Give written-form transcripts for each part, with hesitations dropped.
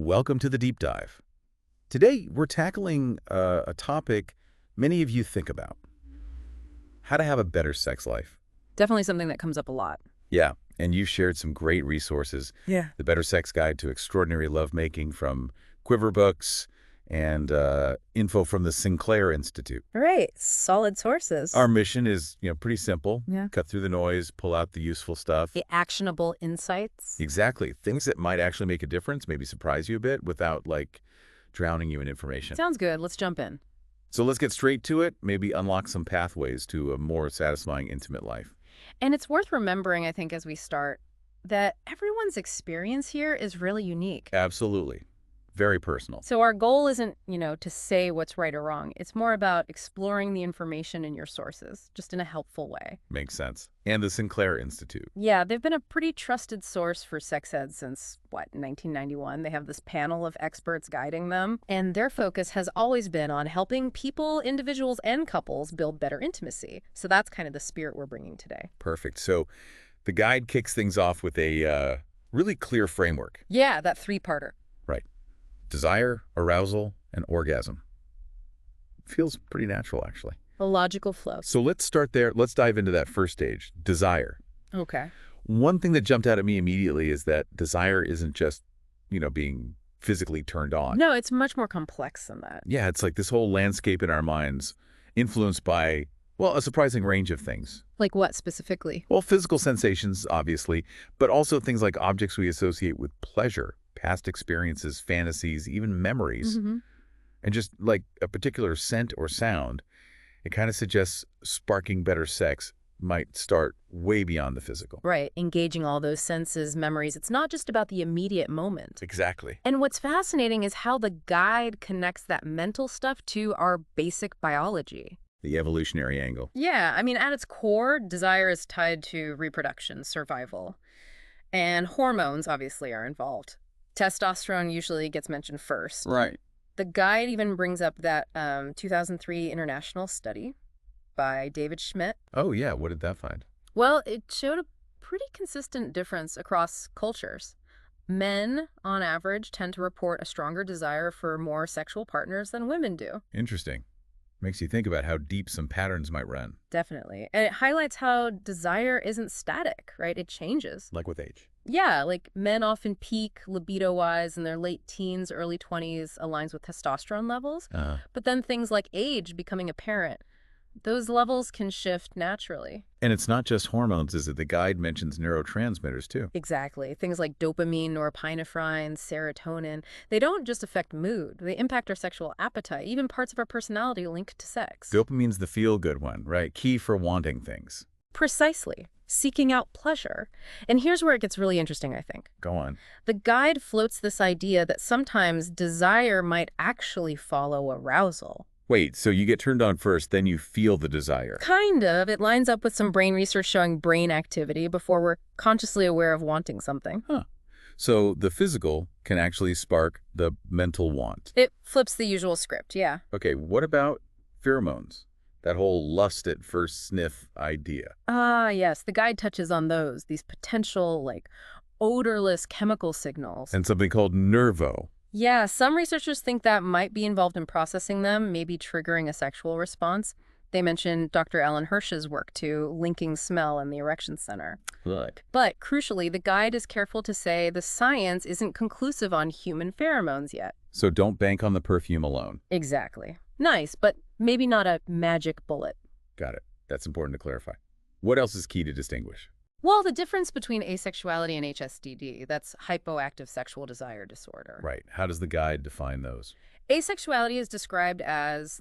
Welcome to the Deep Dive. Today, we're tackling a topic many of you think about. How to have a better sex life. Definitely something that comes up a lot. Yeah, and you've shared some great resources. Yeah. The Better Sex Guide to Extraordinary Lovemaking from Quiver Books and info from the Sinclair Institute. Right. Solid sources. Our mission is, pretty simple. Yeah. Cut through the noise, pull out the useful stuff. The actionable insights. Exactly. Things that might actually make a difference, maybe surprise you a bit without, drowning you in information. Sounds good. Let's jump in. So let's get straight to it, maybe unlock some pathways to a more satisfying, intimate life. And it's worth remembering, I think, as we start, that everyone's experience here is really unique. Absolutely. Very personal. So our goal isn't, to say what's right or wrong. It's more about exploring the information in your sources, just in a helpful way. Makes sense. And the Sinclair Institute. Yeah, they've been a pretty trusted source for sex ed since, 1991. They have this panel of experts guiding them, and their focus has always been on helping people, individuals, and couples build better intimacy. So that's kind of the spirit we're bringing today. Perfect. So the guide kicks things off with a really clear framework. Yeah, that three-parter. Right. Desire, arousal, and orgasm. Feels pretty natural, actually. A logical flow. So let's start there. Let's dive into that first stage, desire. Okay. One thing that jumped out at me immediately is that desire isn't just, being physically turned on. No, it's much more complex than that. Yeah, it's like this whole landscape in our minds influenced by, a surprising range of things. Like what specifically? Well, physical sensations, obviously, but also things like objects we associate with pleasure, past experiences, fantasies, even memories. Mm-hmm. And just like a particular scent or sound, it kind of suggests sparking better sex might start way beyond the physical. Right. Engaging all those senses, memories. It's not just about the immediate moment. Exactly. And what's fascinating is how the guide connects that mental stuff to our basic biology. The evolutionary angle. Yeah. At its core, desire is tied to reproduction, survival. And hormones, obviously, are involved. Testosterone usually gets mentioned first. Right. The guide even brings up that 2003 international study by David Schmidt. Oh, yeah. What did that find? Well, it showed a pretty consistent difference across cultures. Men, on average, tend to report a stronger desire for more sexual partners than women do. Interesting. Makes you think about how deep some patterns might run. Definitely. And it highlights how desire isn't static, right? It changes. Like with age. Yeah, like men often peak libido-wise in their late teens, early 20s, aligns with testosterone levels. But then things like age becoming apparent, those levels can shift naturally. And it's not just hormones, is it? The guide mentions neurotransmitters, too. Exactly. Things like dopamine, norepinephrine, serotonin, they don't just affect mood. They impact our sexual appetite, even parts of our personality linked to sex. Dopamine's the feel-good one, right? Key for wanting things. Precisely. Seeking out pleasure. And here's where it gets really interesting, I think. Go on. The guide floats this idea that sometimes desire might actually follow arousal. Wait, so you get turned on first, then you feel the desire. Kind of. It lines up with some brain research showing brain activity before we're consciously aware of wanting something. Huh. So the physical can actually spark the mental want. It flips the usual script, yeah. Okay, what about pheromones? That whole lust at first sniff idea. Ah, yes. The guide touches on those, these potential, odorless chemical signals. And something called nervo. Yeah, some researchers think that might be involved in processing them, maybe triggering a sexual response. They mentioned Dr. Alan Hirsch's work, too, linking smell and the erection center. Look. But crucially, the guide is careful to say the science isn't conclusive on human pheromones yet. So don't bank on the perfume alone. Exactly. Nice, but maybe not a magic bullet. Got it. That's important to clarify. What else is key to distinguish? Well, the difference between asexuality and HSDD, that's hypoactive sexual desire disorder. Right. How does the guide define those? Asexuality is described as,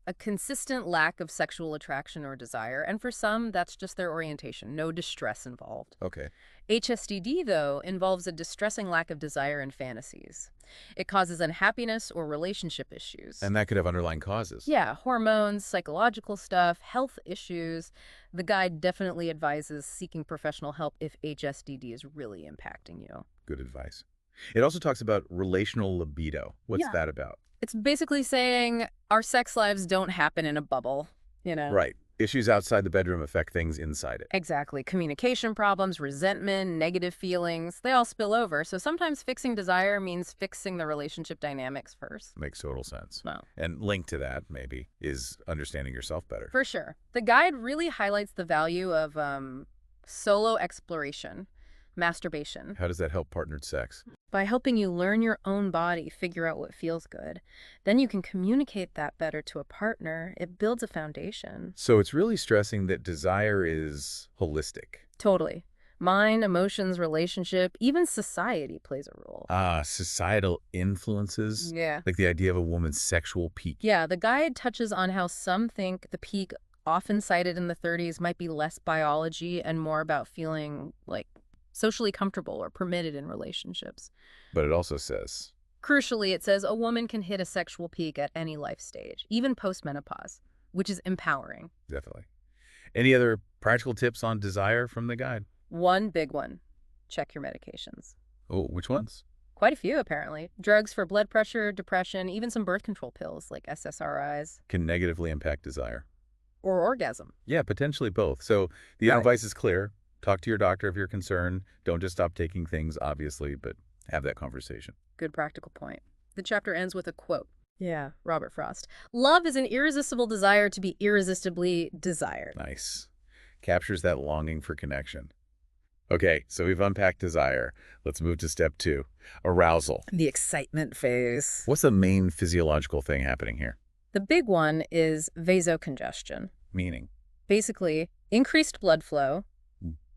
a consistent lack of sexual attraction or desire, and for some, that's just their orientation, no distress involved. Okay. HSDD, though, involves a distressing lack of desire and fantasies. It causes unhappiness or relationship issues. And that could have underlying causes. Yeah, hormones, psychological stuff, health issues. The guide definitely advises seeking professional help if HSDD is really impacting you. Good advice. It also talks about relational libido. What's Yeah. that about? It's basically saying our sex lives don't happen in a bubble, Right. Issues outside the bedroom affect things inside it. Exactly. Communication problems, resentment, negative feelings, they all spill over. So sometimes fixing desire means fixing the relationship dynamics first. Makes total sense. Well, And linked to that, maybe, is understanding yourself better. for sure. The guide really highlights the value of solo exploration, masturbation, How does that help partnered sex? by helping you learn your own body, figure out what feels good. Then you can communicate that better to a partner. It builds a foundation. So it's really stressing that desire is holistic. Totally. Mind, emotions, relationship, even society plays a role. Societal influences, Yeah. like the idea of a woman's sexual peak. Yeah, the guide touches on how some think the peak, often cited in the 30s, might be less biology and more about feeling like socially comfortable or permitted in relationships. But it also says, Crucially, it says a woman can hit a sexual peak at any life stage, even postmenopause, which is empowering. definitely. Any other practical tips on desire from the guide? One big one, check your medications. Oh, which ones? Quite a few, apparently. Drugs for blood pressure, depression, even some birth control pills like SSRIs Can negatively impact desire. or orgasm. Yeah, potentially both. So the Right. advice is clear. Talk to your doctor if you're concerned. Don't just stop taking things, obviously, but have that conversation. Good practical point. The chapter ends with a quote. Yeah, Robert Frost. Love is an irresistible desire to be irresistibly desired. Nice. Captures that longing for connection. Okay, so we've unpacked desire. Let's move to step 2, arousal. The excitement phase. What's the main physiological thing happening here? The big one is vasocongestion. Meaning? Basically, increased blood flow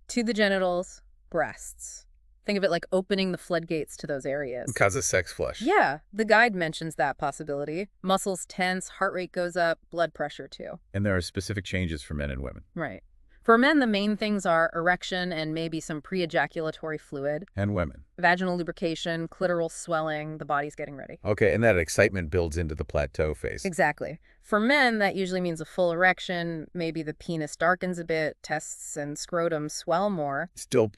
to the genitals, breasts. Think of it like opening the floodgates to those areas. Cause of sex flush. Yeah, the guide mentions that possibility. Muscles tense, heart rate goes up, blood pressure too. And there are specific changes for men and women. Right. For men, the main things are erection and maybe some pre-ejaculatory fluid, And women. vaginal lubrication, clitoral swelling, the body's getting ready. Okay, and that excitement builds into the plateau phase. Exactly. For men, that usually means a full erection, maybe the penis darkens a bit, testes and scrotum swell more. Still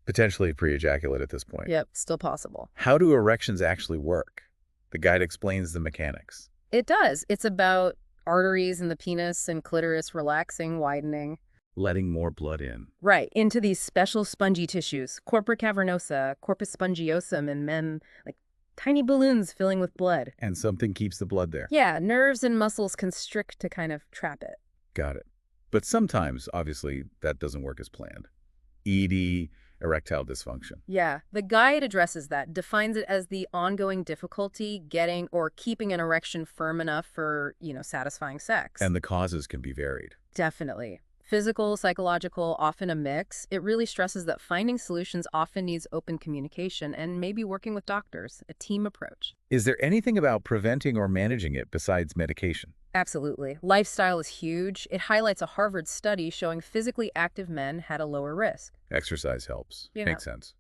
potentially pre-ejaculate at this point. Yep, still possible. How do erections actually work? The guide explains the mechanics. It does. It's about arteries in the penis and clitoris relaxing, widening. Letting more blood in. Right, into these special spongy tissues, corpora cavernosa, corpus spongiosum in men, like tiny balloons filling with blood. And something keeps the blood there. Yeah, nerves and muscles constrict to kind of trap it. Got it. But sometimes, obviously, that doesn't work as planned. ED, erectile dysfunction. Yeah, the guide addresses that, defines it as the ongoing difficulty getting or keeping an erection firm enough for, satisfying sex. And the causes can be varied. Definitely. Physical, psychological, often a mix. It really stresses that finding solutions often needs open communication and maybe working with doctors, a team approach. Is there anything about preventing or managing it besides medication? Absolutely. Lifestyle is huge. It highlights a Harvard study showing physically active men had a lower risk. Exercise helps. You know. Makes sense.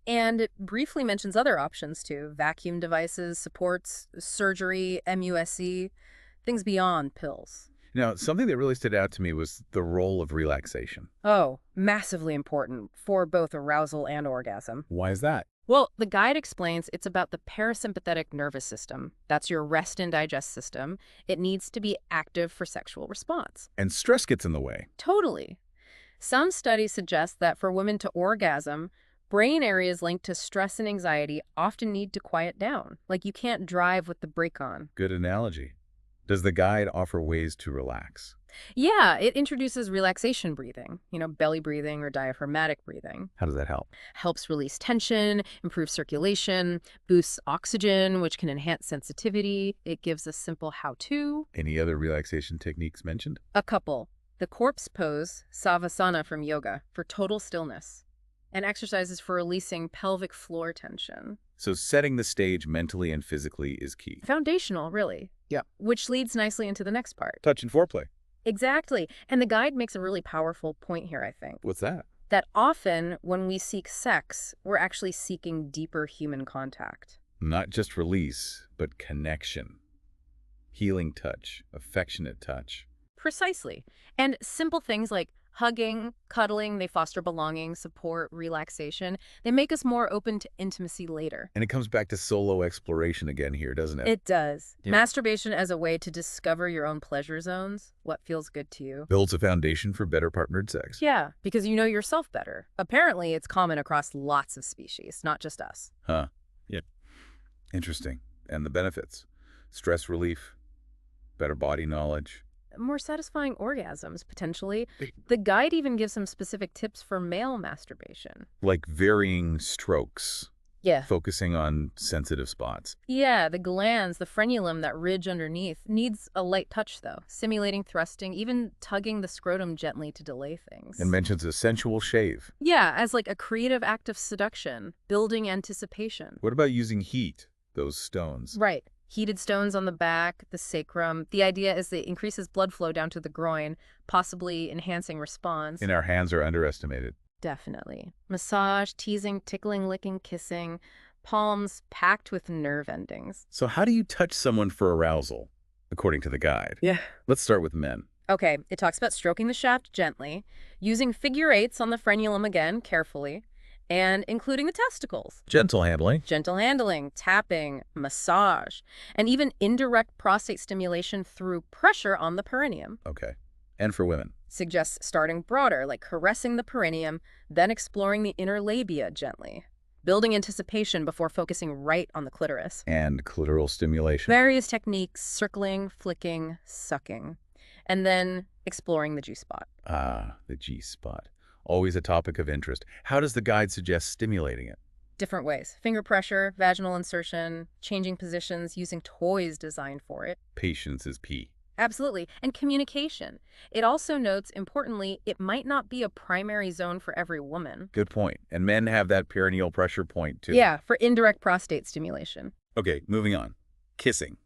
And it briefly mentions other options too. Vacuum devices, supports, surgery, MUSC, things beyond pills. Now, something that really stood out to me was the role of relaxation. Oh, massively important for both arousal and orgasm. Why is that? Well, the guide explains it's about the parasympathetic nervous system. That's your rest and digest system. It needs to be active for sexual response. And stress gets in the way. Totally. Some studies suggest that for women to orgasm, brain areas linked to stress and anxiety often need to quiet down. Like you can't drive with the brake on. Good analogy. Does the guide offer ways to relax? Yeah, it introduces relaxation breathing, belly breathing or diaphragmatic breathing. How does that help? Helps release tension, improves circulation, boosts oxygen, which can enhance sensitivity. It gives a simple how-to. Any other relaxation techniques mentioned? A couple. The corpse pose, savasana from yoga, for total stillness. And exercises for releasing pelvic floor tension. So setting the stage mentally and physically is key. Foundational, really. Yeah. Which leads nicely into the next part. Touch and foreplay. Exactly. And the guide makes a really powerful point here, I think. What's that? That often when we seek sex, we're actually seeking deeper human contact. Not just release, but connection. Healing touch, affectionate touch. Precisely. And simple things like Hugging, cuddling, they foster belonging, support, relaxation. They make us more open to intimacy later. And it comes back to solo exploration again here, doesn't it? It does. Yeah. Masturbation as a way to discover your own pleasure zones, what feels good to you. Builds a foundation for better partnered sex. Yeah, because you know yourself better. Apparently, it's common across lots of species, not just us. Huh. Yeah. Interesting. And the benefits. Stress relief, better body knowledge. More satisfying orgasms, potentially. The guide even gives some specific tips for male masturbation. Like varying strokes, Yeah. focusing on sensitive spots. Yeah, the glands, the frenulum, that ridge underneath, needs a light touch, though. Simulating thrusting, even tugging the scrotum gently to delay things. And mentions a sensual shave. Yeah, as like a creative act of seduction, building anticipation. What about using heat, those stones? Right. Heated stones on the back, the sacrum. The idea is that it increases blood flow down to the groin, possibly enhancing response. And our hands are underestimated. Definitely. Massage, teasing, tickling, licking, kissing. Palms packed with nerve endings. So how do you touch someone for arousal, according to the guide? Yeah. Let's start with men. Okay, it talks about stroking the shaft gently, using figure eights on the frenulum again, carefully, and including the testicles. Gentle handling. Gentle handling, tapping, massage, and even indirect prostate stimulation through pressure on the perineum. Okay. And for women. Suggests starting broader, like caressing the perineum, then exploring the inner labia gently. Building anticipation before focusing right on the clitoris. And clitoral stimulation. Various techniques, circling, flicking, sucking. And then exploring the G-spot. Ah, the G-spot. Always a topic of interest. How does the guide suggest stimulating it? Different ways. Finger pressure, vaginal insertion, changing positions, using toys designed for it. Patience is P. Absolutely. And communication. It also notes, importantly, it might not be a primary zone for every woman. Good point. And men have that perineal pressure point, too. Yeah, for indirect prostate stimulation. Okay, moving on. Kissing.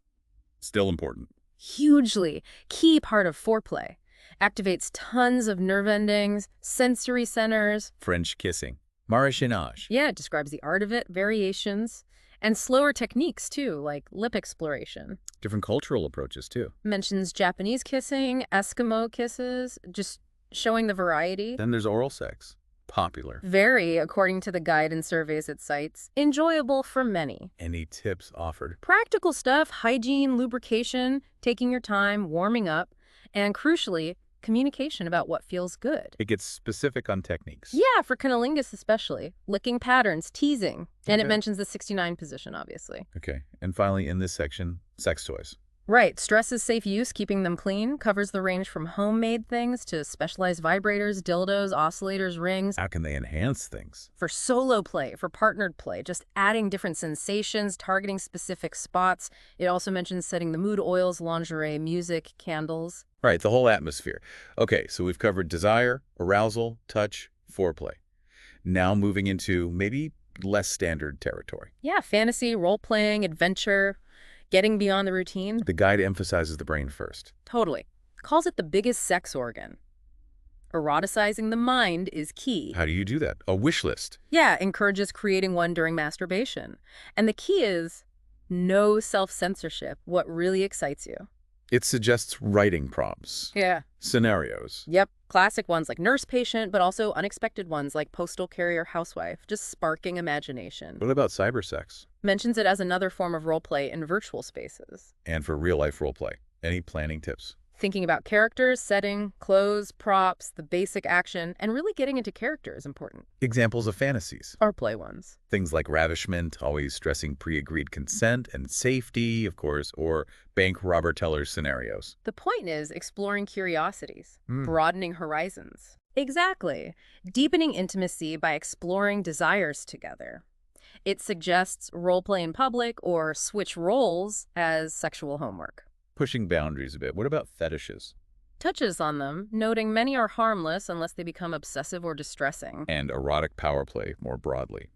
Still important. Hugely. Key part of foreplay. Activates tons of nerve endings, sensory centers. French kissing. Marachinage. Yeah, it describes the art of it, variations, and slower techniques, too, like lip exploration. Different cultural approaches, too. Mentions Japanese kissing, Eskimo kisses, just showing the variety. Then there's oral sex. Popular. Very, according to the guide and surveys it cites. Enjoyable for many. Any tips offered? Practical stuff, hygiene, lubrication, taking your time, warming up, and crucially, communication about what feels good. It gets specific on techniques. Yeah, for cunnilingus especially. Licking patterns, teasing. And it Okay. mentions the 69 position, obviously. Okay. And finally, in this section, sex toys. Right. Stresses safe use, keeping them clean, covers the range from homemade things to specialized vibrators, dildos, oscillators, rings. How can they enhance things? For solo play, for partnered play, just adding different sensations, targeting specific spots. It also mentions setting the mood, oils, lingerie, music, candles. Right, the whole atmosphere. Okay, so we've covered desire, arousal, touch, foreplay. Now moving into maybe less standard territory. Yeah, fantasy, role-playing, adventure, getting beyond the routine. The guide emphasizes the brain first. Totally. Calls it the biggest sex organ. Eroticizing the mind is key. How do you do that? A wish list. Yeah, encourages creating one during masturbation. And the key is no self-censorship, what really excites you. It suggests writing prompts, Yeah. scenarios. Yep. Classic ones like nurse patient, but also unexpected ones like postal carrier housewife, just sparking imagination. What about cybersex? Mentions it as another form of role play in virtual spaces. And for real-life roleplay, any planning tips? Thinking about characters, setting, clothes, props, the basic action, and really getting into character is important. Examples of fantasies. Or play ones. Things like ravishment, always stressing pre-agreed consent and safety, of course, or bank robber teller scenarios. The point is exploring curiosities, Hmm. broadening horizons. Exactly. Deepening intimacy by exploring desires together. It suggests role play in public or switch roles as sexual homework. Pushing boundaries a bit. What about fetishes? Touches on them, noting many are harmless unless they become obsessive or distressing. And erotic power play more broadly.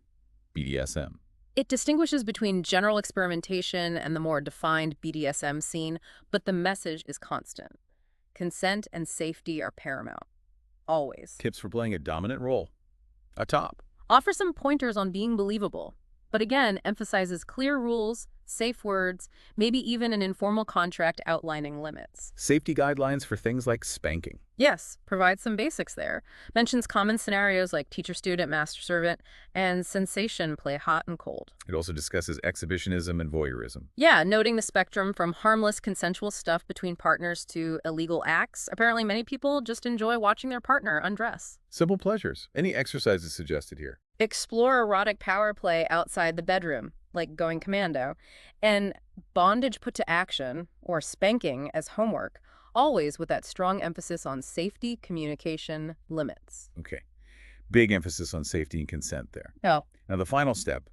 BDSM. It distinguishes between general experimentation and the more defined BDSM scene, but the message is constant. Consent and safety are paramount. Always. Tips for playing a dominant role. A top. Offer some pointers on being believable, but again, emphasizes clear rules, safe words, maybe even an informal contract outlining limits. Safety guidelines for things like spanking. Yes, provides some basics there. Mentions common scenarios like teacher-student, master-servant, and sensation play hot and cold. It also discusses exhibitionism and voyeurism. Yeah, noting the spectrum from harmless consensual stuff between partners to illegal acts. Apparently, many people just enjoy watching their partner undress. Simple pleasures. Any exercises suggested here? Explore erotic power play outside the bedroom, like going commando, and bondage put to action, or spanking, as homework, always with that strong emphasis on safety, communication, limits. Okay. Big emphasis on safety and consent there. Oh. Now the final step,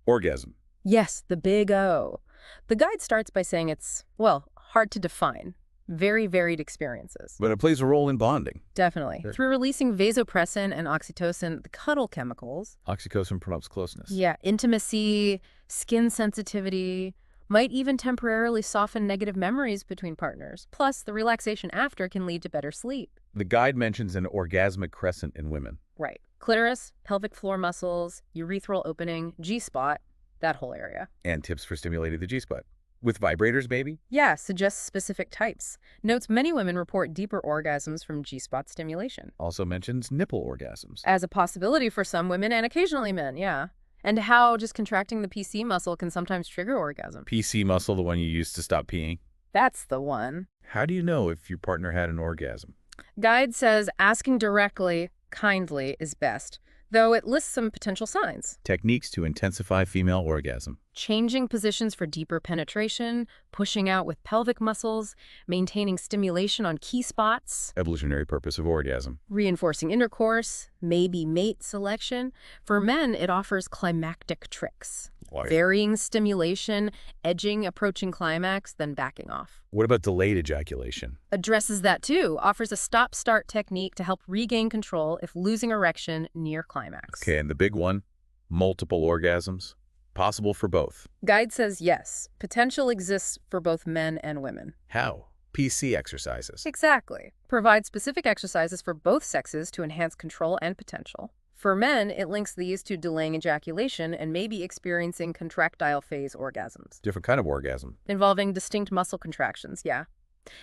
orgasm. Yes, the big O. The guide starts by saying it's, well, hard to define. Very varied experiences. But it plays a role in bonding. Definitely. Sure. Through releasing vasopressin and oxytocin, the cuddle chemicals. Oxytocin promotes closeness. Yeah, intimacy, skin sensitivity, might even temporarily soften negative memories between partners. Plus, the relaxation after can lead to better sleep. The guide mentions an orgasmic crescent in women. Right. Clitoris, pelvic floor muscles, urethral opening, G-spot, that whole area. And tips for stimulating the G-spot. With vibrators, maybe? Yeah, suggests specific types. Notes many women report deeper orgasms from G-spot stimulation. Also mentions nipple orgasms. As a possibility for some women and occasionally men, yeah. And how just contracting the PC muscle can sometimes trigger orgasm. PC muscle, the one you use to stop peeing. That's the one. How do you know if your partner had an orgasm? Guide says asking directly, kindly, is best, though it lists some potential signs. Techniques to intensify female orgasm. Changing positions for deeper penetration, pushing out with pelvic muscles, maintaining stimulation on key spots, Evolutionary purpose of orgasm. reinforcing intercourse, maybe mate selection. For men, it offers climactic tricks. Varying stimulation, edging, approaching climax, then backing off. What about delayed ejaculation? Addresses that too, offers a stop-start technique to help regain control if losing erection near climax. Okay, and the big one, multiple orgasms. Possible for both. Guide says yes, potential exists for both men and women. How? PC exercises. Exactly. Provide specific exercises for both sexes to enhance control and potential. For men, it links these to delaying ejaculation and maybe experiencing contractile phase orgasms. Different kind of orgasm. Involving distinct muscle contractions, yeah.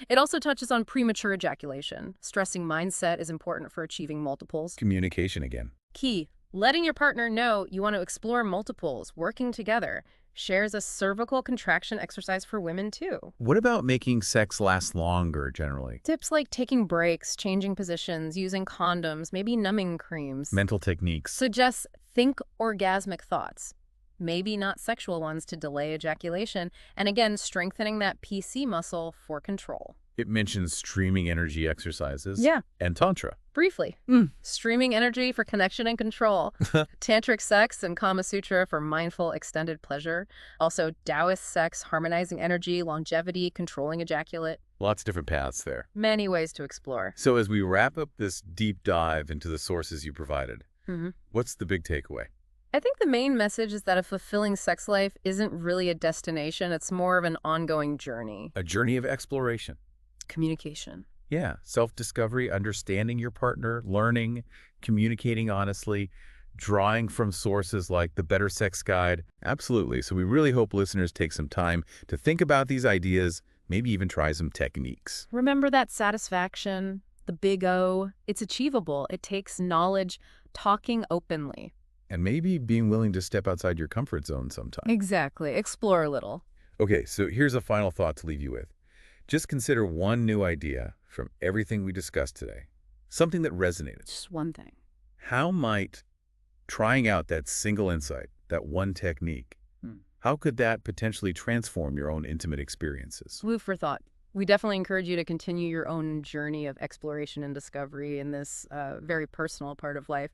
It also touches on premature ejaculation. Stressing mindset is important for achieving multiples. Communication again. Key, letting your partner know you want to explore multiples, working together. Shares a cervical contraction exercise for women too. What about making sex last longer generally? Tips like taking breaks, changing positions, using condoms, maybe numbing creams. Mental techniques. Suggests think orgasmic thoughts, maybe not sexual ones, to delay ejaculation, and again, strengthening that PC muscle for control. It mentions streaming energy exercises. Yeah. And tantra. Briefly, streaming energy for connection and control, tantric sex and Kama Sutra for mindful extended pleasure, also Taoist sex, harmonizing energy, longevity, controlling ejaculate. Lots of different paths there. Many ways to explore. So as we wrap up this deep dive into the sources you provided, what's the big takeaway? I think the main message is that a fulfilling sex life isn't really a destination. It's more of an ongoing journey. A journey of exploration. Communication. Yeah, self-discovery, understanding your partner, learning, communicating honestly, drawing from sources like the Better Sex Guide. Absolutely. So we really hope listeners take some time to think about these ideas, maybe even try some techniques. Remember that satisfaction, the big O. It's achievable. It takes knowledge, talking openly. And maybe being willing to step outside your comfort zone sometime. Exactly. Explore a little. Okay, so here's a final thought to leave you with. Just consider one new idea from everything we discussed today. Something that resonated. Just one thing. How might trying out that single insight, that one technique, how could that potentially transform your own intimate experiences? Food for thought. We definitely encourage you to continue your own journey of exploration and discovery in this very personal part of life.